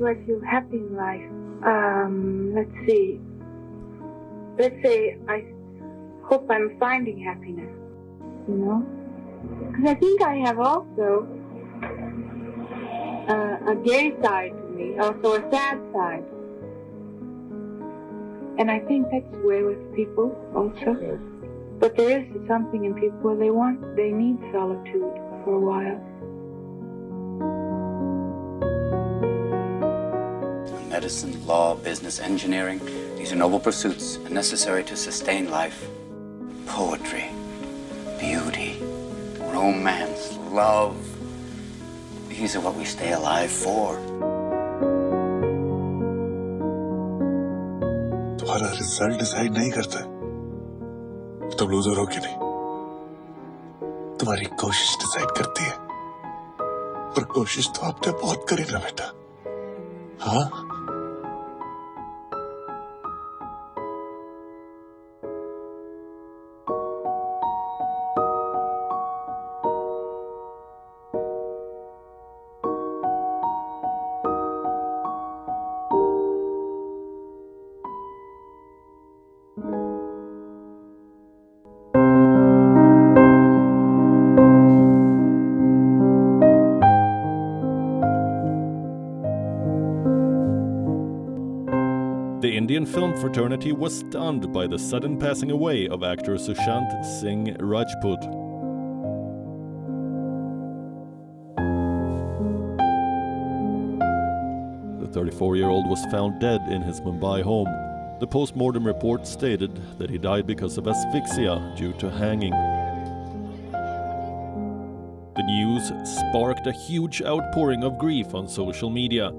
do I feel happy in life? Let's see. Let's say I hope I'm finding happiness, you know? Because I think I have also a gay side to me, also a sad side. And I think that's the way with people also. But there is something in people where they need solitude for a while. Medicine, law, business, engineering, these are noble pursuits and necessary to sustain life. Poetry, beauty, romance, love, these are what we stay alive for. तुम्हारा result decide नहीं करता तुम loser हो कि नहीं, तुम्हारी कोशिश decide करती है। पर कोशिश तो आपने बहुत करी ना बेटा, हाँ? The Indian film fraternity was stunned by the sudden passing away of actor Sushant Singh Rajput. The 34-year-old was found dead in his Mumbai home. The post-mortem report stated that he died because of asphyxia due to hanging. The news sparked a huge outpouring of grief on social media.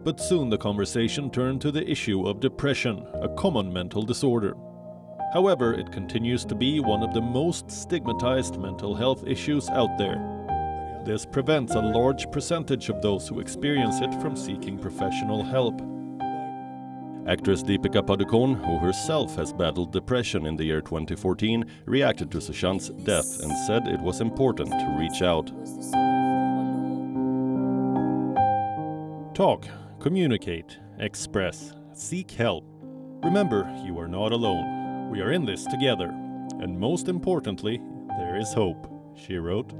But soon the conversation turned to the issue of depression, a common mental disorder. However, it continues to be one of the most stigmatized mental health issues out there. This prevents a large percentage of those who experience it from seeking professional help. Actress Deepika Padukone, who herself has battled depression in the year 2014, reacted to Sushant's death and said it was important to reach out. Talk, communicate, express, seek help. Remember, you are not alone. We are in this together. And most importantly, there is hope, she wrote.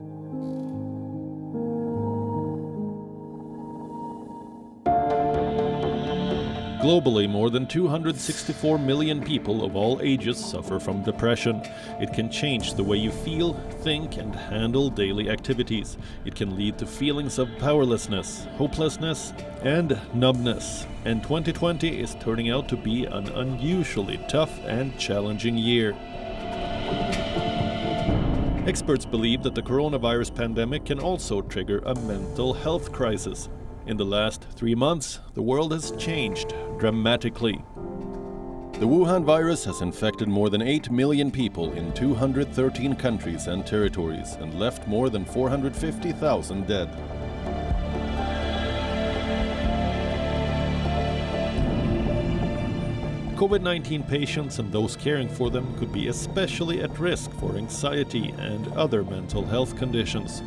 Globally, more than 264 million people of all ages suffer from depression. It can change the way you feel, think, and handle daily activities. It can lead to feelings of powerlessness, hopelessness, and numbness. And 2020 is turning out to be an unusually tough and challenging year. Experts believe that the coronavirus pandemic can also trigger a mental health crisis. In the last 3 months, the world has changed dramatically. The Wuhan virus has infected more than 8 million people in 213 countries and territories and left more than 450,000 dead. COVID-19 patients and those caring for them could be especially at risk for anxiety and other mental health conditions.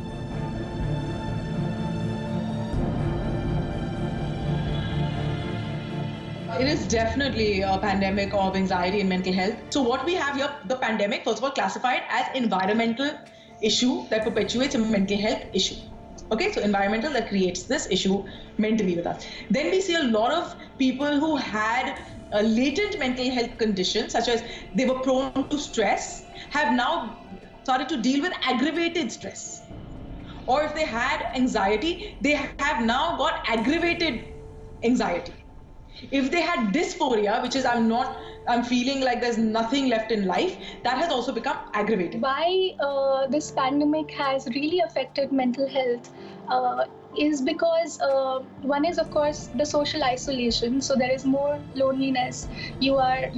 It is definitely a pandemic of anxiety and mental health. So what we have here, the pandemic, first of all, classified as environmental issue that perpetuates a mental health issue. Okay, so environmental that creates this issue mentally with us. Then we see a lot of people who had a latent mental health condition, such as they were prone to stress, have now started to deal with aggravated stress. Or if they had anxiety, they have now got aggravated anxiety. If they had dysphoria, which is I'm feeling like there's nothing left in life, that has also become aggravated. Why this pandemic has really affected mental health is because one is, of course, the social isolation. So there is more loneliness. You are,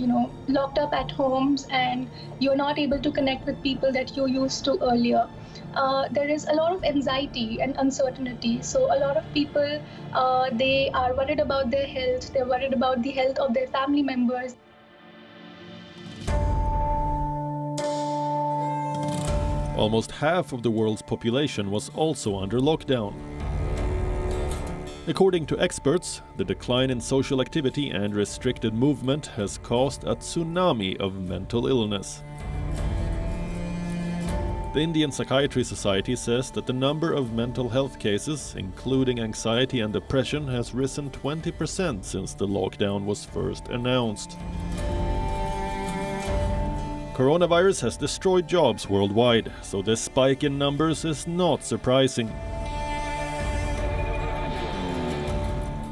locked up at homes and you're not able to connect with people that you used to earlier. There is a lot of anxiety and uncertainty. So a lot of people, they are worried about their health. They're worried about the health of their family members. Almost half of the world's population was also under lockdown. According to experts, the decline in social activity and restricted movement has caused a tsunami of mental illness. The Indian Psychiatry Society says that the number of mental health cases, including anxiety and depression, has risen 20% since the lockdown was first announced. Coronavirus has destroyed jobs worldwide, so this spike in numbers is not surprising.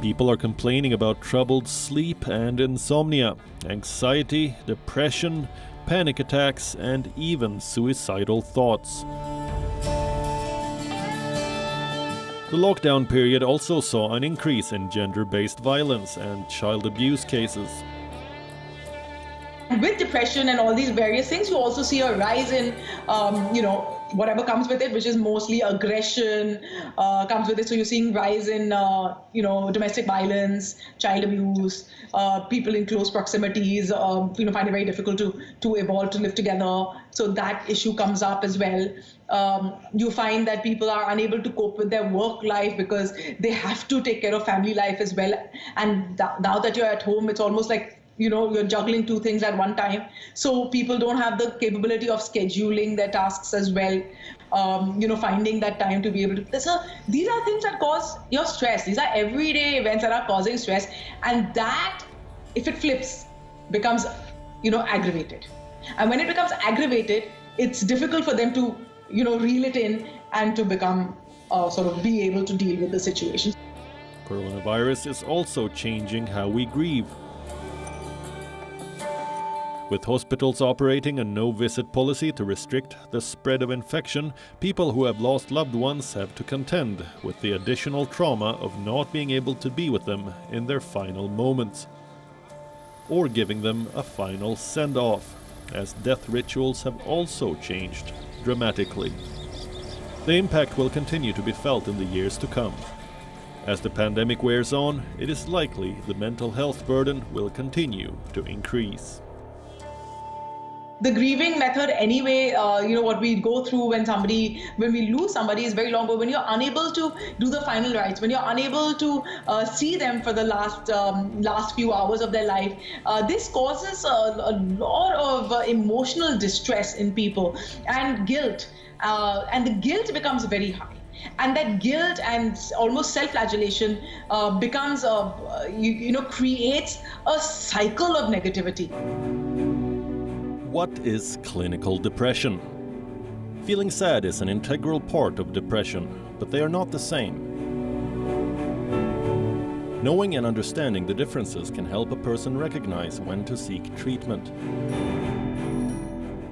People are complaining about troubled sleep and insomnia, anxiety, depression, panic attacks, and even suicidal thoughts. The lockdown period also saw an increase in gender-based violence and child abuse cases. With depression and all these various things, you also see a rise in, whatever comes with it, which is mostly aggression comes with it. So you're seeing rise in, domestic violence, child abuse, people in close proximities, find it very difficult to evolve, to live together. So that issue comes up as well. You find that people are unable to cope with their work life because they have to take care of family life as well. And now that you're at home, it's almost like, you're juggling two things at one time. So people don't have the capability of scheduling their tasks as well. Finding that time to be able to. These are things that cause your stress. These are everyday events that are causing stress. And that, if it flips, becomes, aggravated. And when it becomes aggravated, it's difficult for them to, reel it in and to become, be able to deal with the situation. Coronavirus is also changing how we grieve. With hospitals operating a no-visit policy to restrict the spread of infection, people who have lost loved ones have to contend with the additional trauma of not being able to be with them in their final moments, or giving them a final send-off, as death rituals have also changed dramatically. The impact will continue to be felt in the years to come. As the pandemic wears on, it is likely the mental health burden will continue to increase. The grieving method anyway, what we go through when we lose somebody is very long, but when you're unable to do the final rites, when you're unable to see them for the last few hours of their life, this causes a lot of emotional distress in people and guilt, and the guilt becomes very high. And that guilt and almost self-flagellation becomes, creates a cycle of negativity. What is clinical depression? Feeling sad is an integral part of depression, but they are not the same. Knowing and understanding the differences can help a person recognize when to seek treatment.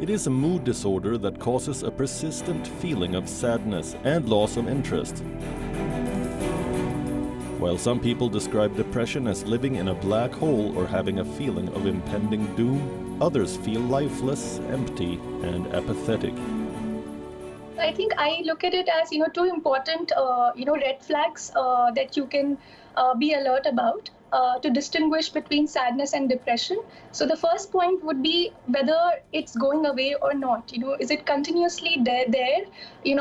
It is a mood disorder that causes a persistent feeling of sadness and loss of interest. While some people describe depression as living in a black hole or having a feeling of impending doom, others feel lifeless, empty, and apathetic. I think I look at it as, two important, red flags that you can be alert about to distinguish between sadness and depression. So the first point would be whether it's going away or not. Is it continuously there,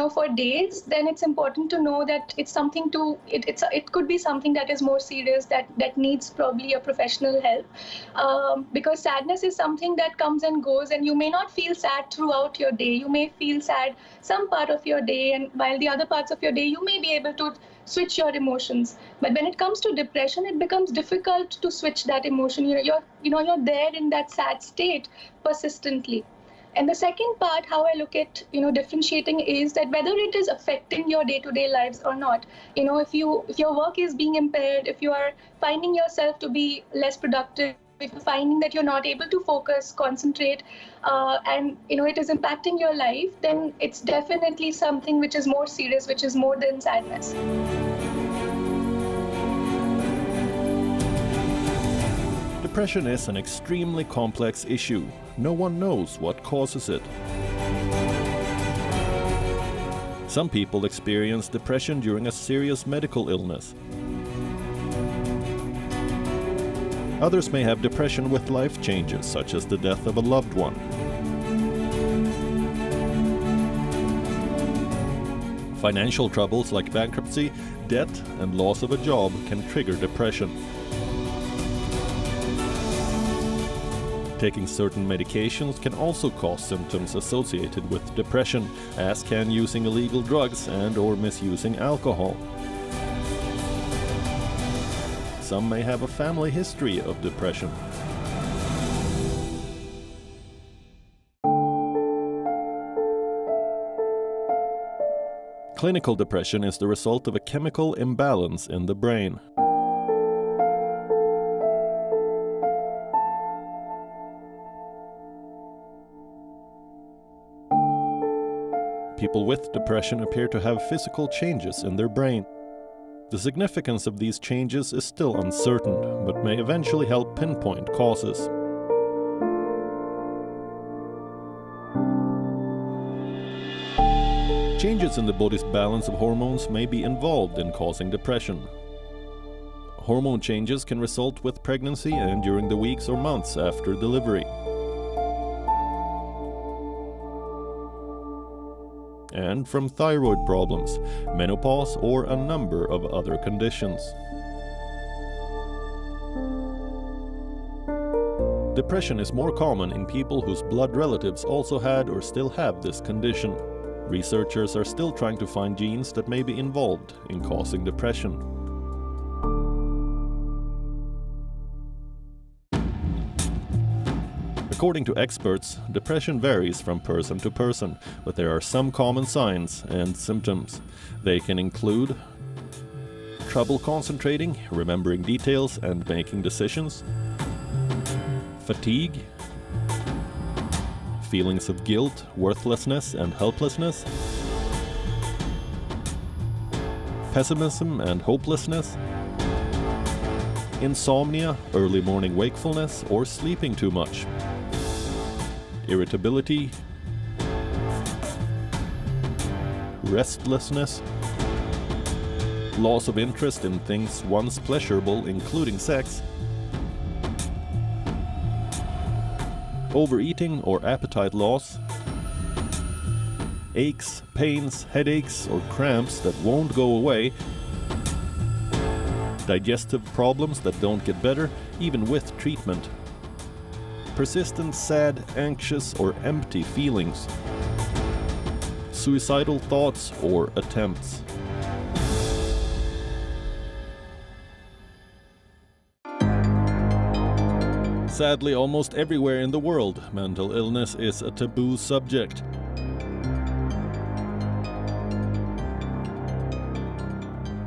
for days? Then it's important to know that it's something it could be something that is more serious, that needs probably a professional help. Because sadness is something that comes and goes, and you may not feel sad throughout your day. You may feel sad some part of your day, and while the other parts of your day, you may be able to switch your emotions. But when it comes to depression, it becomes difficult to switch that emotion. You're there in that sad state persistently. And the second part, how I look at, differentiating is that whether it is affecting your day-to-day lives or not. If your work is being impaired, if you are finding yourself to be less productive, if you're finding that you're not able to focus, concentrate, and it is impacting your life, then it's definitely something which is more serious, which is more than sadness. Depression is an extremely complex issue. No one knows what causes it. Some people experience depression during a serious medical illness. Others may have depression with life changes, such as the death of a loved one. Financial troubles like bankruptcy, debt, and loss of a job can trigger depression. Taking certain medications can also cause symptoms associated with depression, as can using illegal drugs and/or misusing alcohol. Some may have a family history of depression. Clinical depression is the result of a chemical imbalance in the brain. People with depression appear to have physical changes in their brain. The significance of these changes is still uncertain, but may eventually help pinpoint causes. Changes in the body's balance of hormones may be involved in causing depression. Hormone changes can result with pregnancy and during the weeks or months after delivery. And from thyroid problems, menopause, or a number of other conditions. Depression is more common in people whose blood relatives also had or still have this condition. Researchers are still trying to find genes that may be involved in causing depression. According to experts, depression varies from person to person, but there are some common signs and symptoms. They can include trouble concentrating, remembering details and making decisions, fatigue, feelings of guilt, worthlessness and helplessness, pessimism and hopelessness, insomnia, early morning wakefulness or sleeping too much, irritability, restlessness, loss of interest in things once pleasurable, including sex, overeating or appetite loss, aches, pains, headaches, or cramps that won't go away, digestive problems that don't get better even with treatment, persistent sad, anxious, or empty feelings, suicidal thoughts or attempts. Sadly, almost everywhere in the world, mental illness is a taboo subject.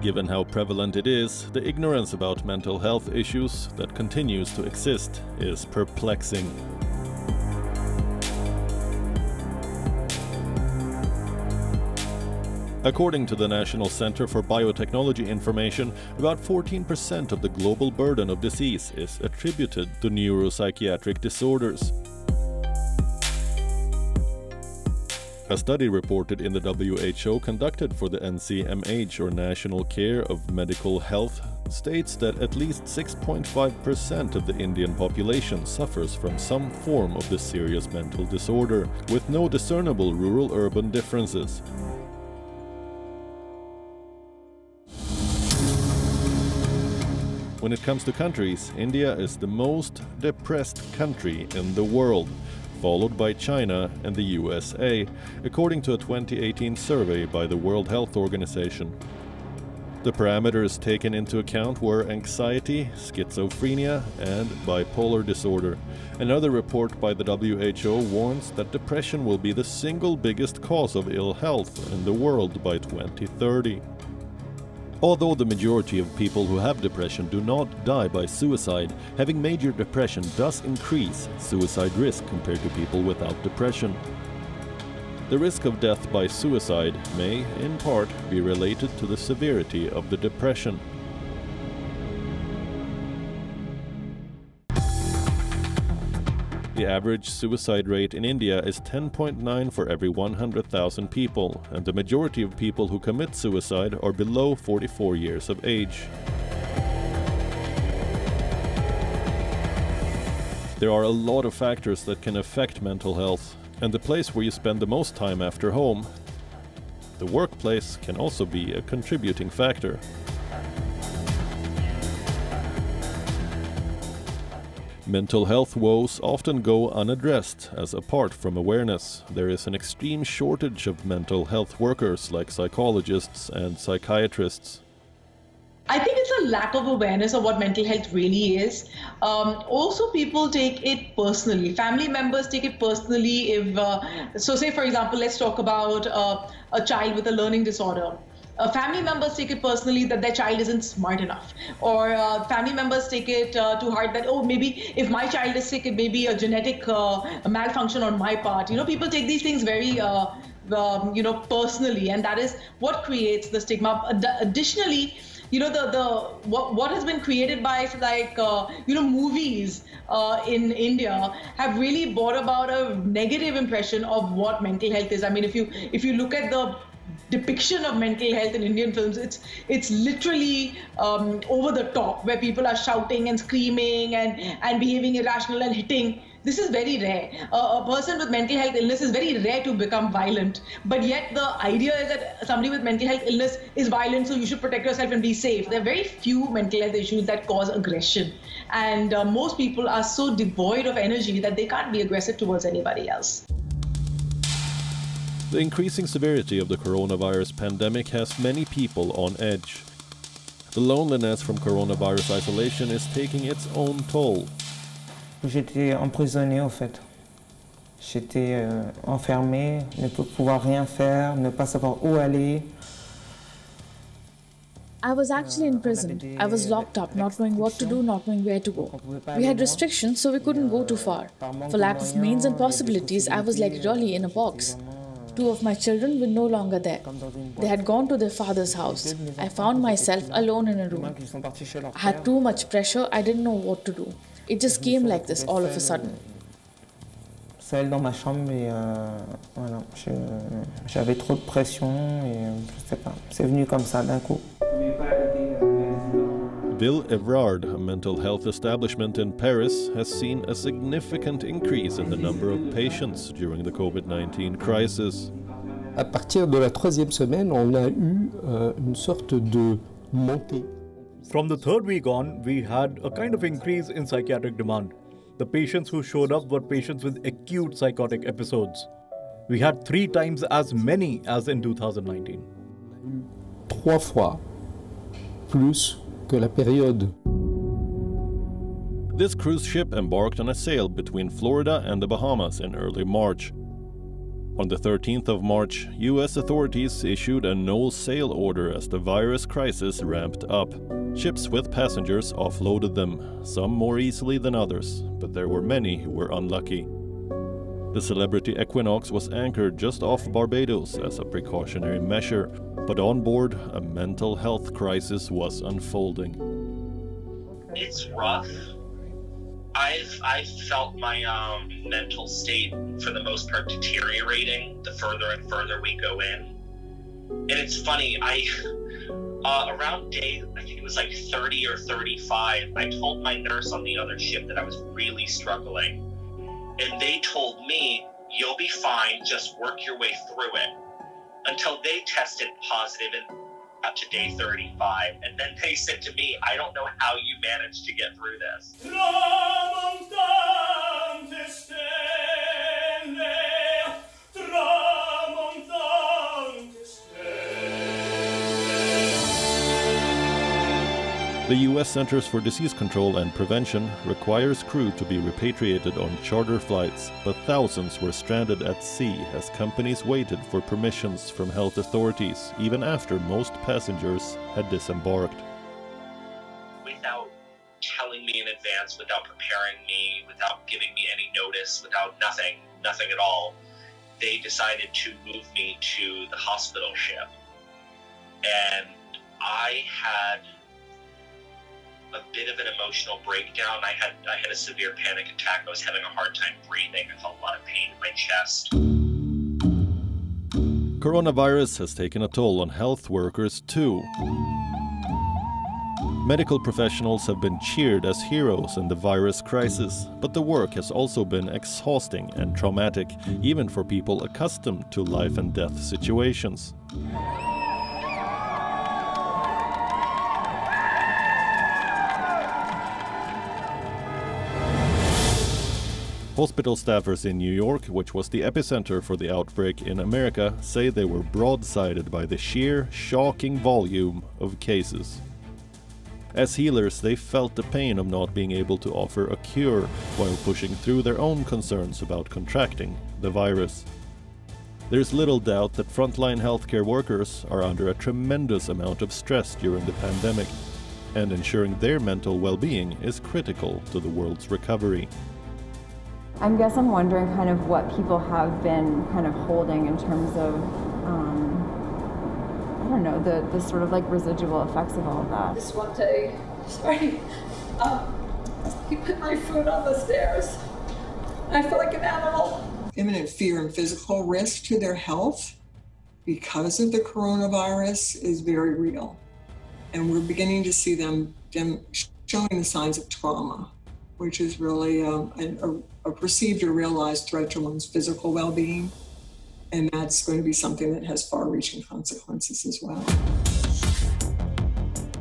Given how prevalent it is, the ignorance about mental health issues that continues to exist is perplexing. According to the National Center for Biotechnology Information, about 14% of the global burden of disease is attributed to neuropsychiatric disorders. A study reported in the WHO conducted for the NCMH, or National Care of Medical Health, states that at least 6.5% of the Indian population suffers from some form of this serious mental disorder, with no discernible rural-urban differences. When it comes to countries, India is the most depressed country in the world, followed by China and the USA, according to a 2018 survey by the World Health Organization. The parameters taken into account were anxiety, schizophrenia, and bipolar disorder. Another report by the WHO warns that depression will be the single biggest cause of ill health in the world by 2030. Although the majority of people who have depression do not die by suicide, having major depression does increase suicide risk compared to people without depression. The risk of death by suicide may, in part, be related to the severity of the depression. The average suicide rate in India is 10.9 for every 100,000 people, and the majority of people who commit suicide are below 44 years of age. There are a lot of factors that can affect mental health, and the place where you spend the most time after home, the workplace, can also be a contributing factor. Mental health woes often go unaddressed, as apart from awareness, there is an extreme shortage of mental health workers like psychologists and psychiatrists. I think it's a lack of awareness of what mental health really is. Also, people take it personally. Family members take it personally. So say, for example, let's talk about a child with a learning disorder. Family members take it personally that their child isn't smart enough. Or family members take it to heart that, oh, maybe if my child is sick, it may be a genetic malfunction on my part. You know, people take these things very personally, and that is what creates the stigma. Additionally, you know, what has been created by movies in India have really brought about a negative impression of what mental health is. I mean, if you look at the depiction of mental health in Indian films, it's literally over the top, where people are shouting and screaming and behaving irrational and hitting. This is very rare. A person with mental health illness is very rare to become violent, but yet the idea is that somebody with mental health illness is violent, so you should protect yourself and be safe. There are very few mental health issues that cause aggression, and most people are so devoid of energy that they can't be aggressive towards anybody else. The increasing severity of the coronavirus pandemic has many people on edge. The loneliness from coronavirus isolation is taking its own toll. J'étais emprisonné au fait. J'étais enfermé, ne pouvoir rien faire, ne pas savoir où aller. I was actually imprisoned. I was locked up, not knowing what to do, not knowing where to go. We had restrictions, so we couldn't go too far. For lack of means and possibilities, I was like really in a box. Two of my children were no longer there. They had gone to their father's house. I found myself alone in a room. I had too much pressure, I didn't know what to do. It just came like this all of a sudden. Seul dans ma chambre et voilà, j'avais trop de pression et je sais pas, c'est venu comme ça d'un coup. Ville Evrard, a mental health establishment in Paris, has seen a significant increase in the number of patients during the COVID-19 crisis. À partir de la troisième semaine, on a eu une sorte de montée. From the third week on, we had a kind of increase in psychiatric demand. The patients who showed up were patients with acute psychotic episodes. We had 3 times as many as in 2019. 3 fois plus que la période. This cruise ship embarked on a sail between Florida and the Bahamas in early March. On the 13th of March, US authorities issued a no-sail order as the virus crisis ramped up. Ships with passengers offloaded them, some more easily than others, but there were many who were unlucky. The Celebrity Equinox was anchored just off Barbados as a precautionary measure, but on board, a mental health crisis was unfolding. It's rough. I've felt my mental state, for the most part, deteriorating the further and further we go in. And it's funny, around day, I think it was like 30 or 35, I told my nurse on the other ship that I was really struggling. And they told me, you'll be fine, just work your way through it. Until they tested positive and up to day 35. And then they said to me, I don't know how you managed to get through this. The US Centers for Disease Control and Prevention requires crew to be repatriated on charter flights, but thousands were stranded at sea as companies waited for permissions from health authorities, even after most passengers had disembarked. Without telling me in advance, without preparing me, without giving me any notice, without nothing at all, they decided to move me to the hospital ship. And I had a bit of an emotional breakdown. I had a severe panic attack. I was having a hard time breathing. I felt a lot of pain in my chest. Coronavirus has taken a toll on health workers too. Medical professionals have been cheered as heroes in the virus crisis, but the work has also been exhausting and traumatic, even for people accustomed to life and death situations. Hospital staffers in New York, which was the epicenter for the outbreak in America, say they were broadsided by the sheer, shocking volume of cases. As healers, they felt the pain of not being able to offer a cure while pushing through their own concerns about contracting the virus. There's little doubt that frontline healthcare workers are under a tremendous amount of stress during the pandemic, and ensuring their mental well-being is critical to the world's recovery. I guess I'm wondering kind of what people have been kind of holding in terms of, I don't know, the sort of like residual effects of all of that. This one day, sorry, he put my food on the stairs. I felt like an animal. Imminent fear and physical risk to their health because of the coronavirus is very real. And we're beginning to see them showing the signs of trauma, which is really a perceived or realized threat to one's physical well-being. And that's going to be something that has far-reaching consequences as well.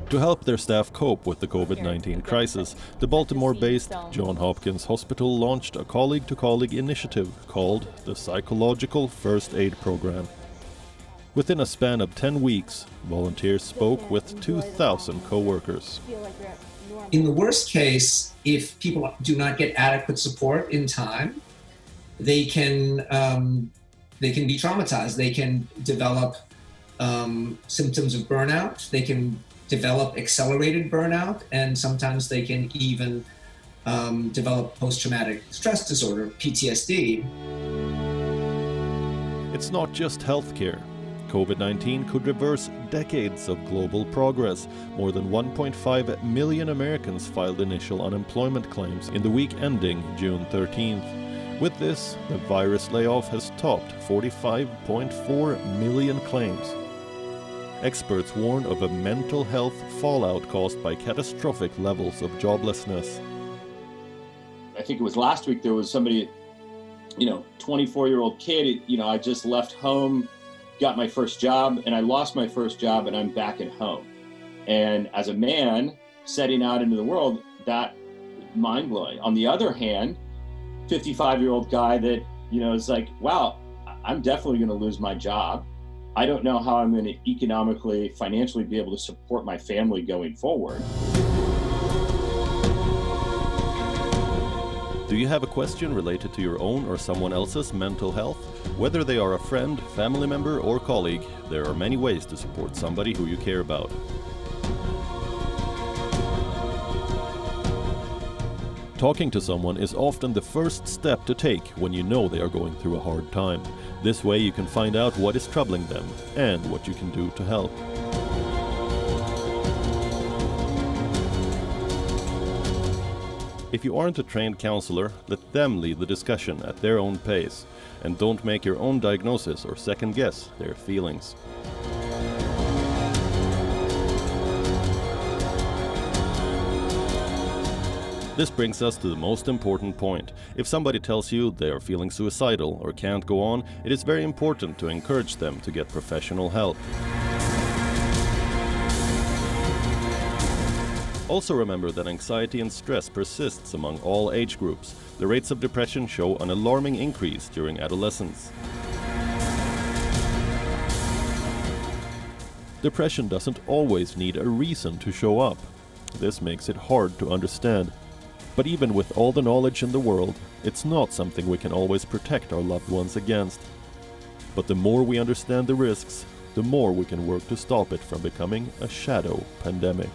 To help their staff cope with the COVID-19 crisis, the Baltimore-based Johns Hopkins Hospital launched a colleague-to-colleague initiative called the Psychological First Aid Program. Within a span of 10 weeks, volunteers spoke with 2,000 co-workers. In the worst case, if people do not get adequate support in time, they can be traumatized. They can develop symptoms of burnout. They can develop accelerated burnout, and sometimes they can even develop post-traumatic stress disorder, PTSD. It's not just healthcare. COVID-19 could reverse decades of global progress. More than 1.5 million Americans filed initial unemployment claims in the week ending June 13th. With this, the virus layoff has topped 45.4 million claims. Experts warn of a mental health fallout caused by catastrophic levels of joblessness. I think it was last week there was somebody, 24-year-old kid, I just left home, got my first job, and I lost my first job, and I'm back at home. And as a man setting out into the world, that mind-blowing. On the other hand, 55-year-old guy that, is like, wow, I'm definitely going to lose my job. I don't know how I'm going to economically, financially be able to support my family going forward. Do you have a question related to your own or someone else's mental health? Whether they are a friend, family member, or colleague, there are many ways to support somebody who you care about. Talking to someone is often the first step to take when you know they are going through a hard time. This way you can find out what is troubling them and what you can do to help. If you aren't a trained counselor, let them lead the discussion at their own pace, and don't make your own diagnosis or second guess their feelings. This brings us to the most important point. If somebody tells you they are feeling suicidal or can't go on, it is very important to encourage them to get professional help. Also remember that anxiety and stress persists among all age groups. The rates of depression show an alarming increase during adolescence. Depression doesn't always need a reason to show up. This makes it hard to understand. But even with all the knowledge in the world, it's not something we can always protect our loved ones against. But the more we understand the risks, the more we can work to stop it from becoming a shadow pandemic.